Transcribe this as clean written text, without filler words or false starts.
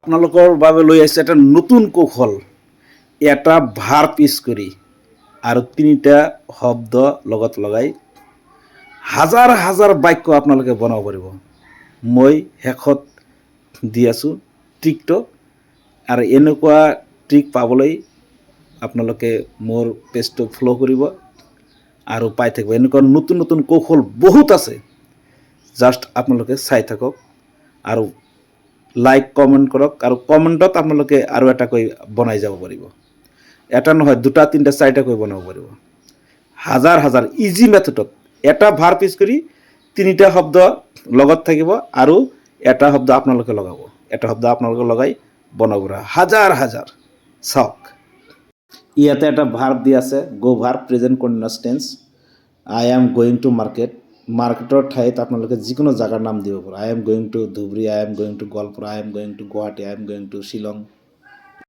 আপোনালোকৰ বাবে লৈ আহিছে এটা নতুন কৌশল এটা ভাৰ পিচ কৰি আৰু তিনিটা শব্দ লগত লগাই হাজাৰ হাজাৰ বাক্য আপোনালোকে বনাব পাৰিব মই শেষত দি আছোঁ ট্ৰিকটো আৰু এনেকুৱা ট্ৰিক পাবলৈ আপোনালোকে মোৰ পেজটো ফ'ল' কৰিব আৰু পাই থাকিব এনেকুৱা নতুন নতুন কৌশল বহুত আছে জাষ্ট আপোনালোকে চাই থাকক আৰু লাইক কমেণ্ট কৰক আৰু কমেণ্টত আপোনালোকে আৰু এটাকৈ বনাই যাব পাৰিব এটা নহয় দুটা তিনিটা চাৰিটাকৈ বনাব পাৰিব হাজাৰ হাজাৰ ইজি মেথডত এটা ভাৰ পিচ কৰি তিনিটা শব্দ লগত থাকিব আৰু এটা শব্দ আপোনালোকে লগাব এটা শব্দ আপোনালোকে লগাই বনাব হাজাৰ হাজাৰ চাওক ইয়াতে এটা ভাৰ্ব দি আছে go verb present continuous tense I am going to market মাৰ্কেটৰ ঠাইত আপোনালোকে যিকোনো জাগাৰ নাম দিব পাৰে I am going to Dhubri I am going to Goalpara I am going to Guwahati I am going to Shillong